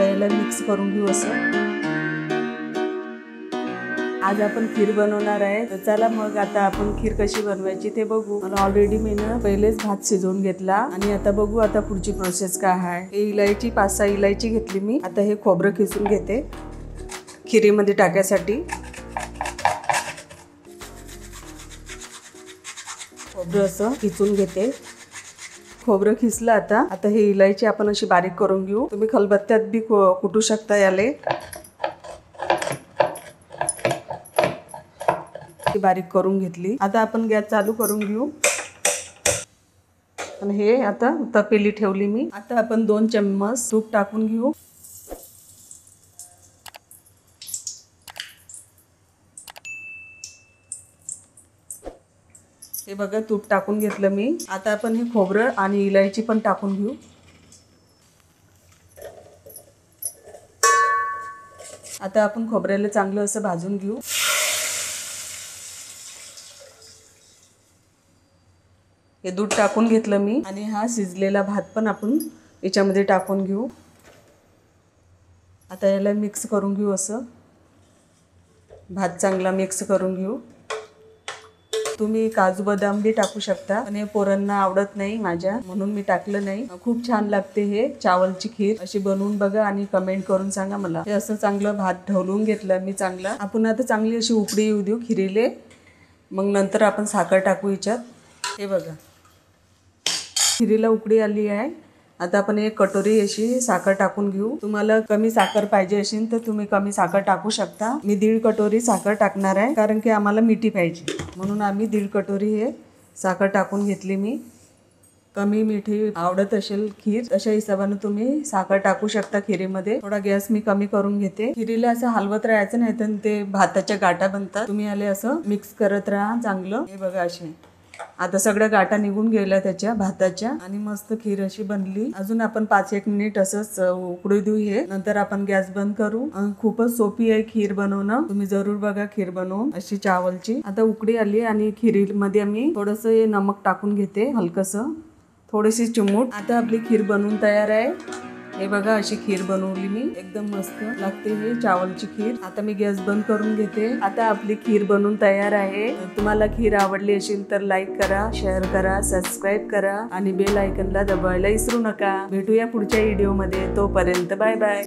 आता याला मिक्स करून घेऊ असं। आज आपण खीर बनवणार आहे, तर चला मग आता आपण खीर कशी बनवायची ते बघू। मला ऑलरेडी मी पहिलेच भात शिजवून घेतला आणि आता बघू आता पुढची प्रोसेस काय आहे। हे इलायची 5-6 इलायची घेतली मी। आता हे खोबरं खिसून घेते खिरीमध्ये टाकायसाठी। खोबरं असं खिसून घेते। खोबरं खिसलं आता हे इलायची आपण अशी बारीक करून घेऊ। तुम्ही खलबत्त्यात बी कुटू शकता याले। बारीक करून घेतली। आता आपण गॅस चालू करून घेऊ आणि हे आता तपेली ठेवली मी। आता आपण 2 चम्मच तूप टाकून घेऊ। हे बघा तूप टाकून घेतलं मी। आता आपण हे खोबरं आणि इलायची पण टाकून घेऊ। आता आपण खोबऱ्याला चांगलं असं भाजून घेऊ। हे दूध टाकून घेतलं मी आणि हा शिजलेला भात पण आपण याच्यामध्ये टाकून घेऊ। आता याला मिक्स करून घेऊ असं। भात चांगला मिक्स करून घेऊ। तुम्ही काजू बदाम बी टाकू शकता, पण हे पोरांना आवडत नाही माझ्या, म्हणून मी टाकलं नाही। खूप छान लागते हे चावलची खीर। अशी बनवून बघा आणि कमेंट करून सांगा मला। हे असं चांगलं भात ढवळून घेतलं मी चांगला। आपण आता चांगली अशी उकळी येऊ देऊ खिरीले, मग नंतर आपण साखर टाकू याच्यात। हे बघा खिरीला उकळी आली आहे। आता आपण एक कटोरी अशी साखर टाकून घेऊ। तुम्हाला कमी साखर पाहिजे असेल तर तुम्ही कमी साखर टाकू शकता। मी 1.5 कटोरी साखर टाकणार आहे, कारण की आम्हाला मिठी पाहिजे, म्हणून आम्ही 1.5 कटोरी हे साखर टाकून घेतली मी। कमी मिठी आवडत असेल खीर, तशा हिशोबाने तुम्ही साखर टाकू शकता खिरीमध्ये। थोडा गॅस मी कमी करून घेते। खिरीला असं हलवत राहायचं, नाही तर ते भाताच्या गाठा बनतात। तुम्ही याले असं मिक्स करत राहा चांगलं। हे बघा असे आता सगळ्या गाठा निघून गेल्या त्याच्या भाताच्या आणि मस्त खीर अशी बनली। अजून आपण 5-1 मिनिट असंच उकळू देऊ हे, नंतर आपण गॅस बंद करू। खूपच सोपी आहे खीर बनवणं, तुम्ही जरूर बघा खीर बनवून अशी चावलची। आता उकळी आली आणि खिरीमध्ये मी थोडंसं हे नमक टाकून घेते, हलकसं थोडीशी चिमूट। आता आपली खीर बनवून तयार आहे। हे बघा अशी खीर बनवली मी, एकदम मस्त लागते हे चावलची खीर। आता मी गॅस बंद करून घेते। आता आपली खीर बनवून तयार आहे। तुम्हाला खीर आवडली असेल तर लाईक करा, शेअर करा, सबस्क्राईब करा आणि बेल आयकॉनला दबावायला विसरू नका। भेटूया पुढच्या व्हिडिओमध्ये, तोपर्यंत बाय बाय।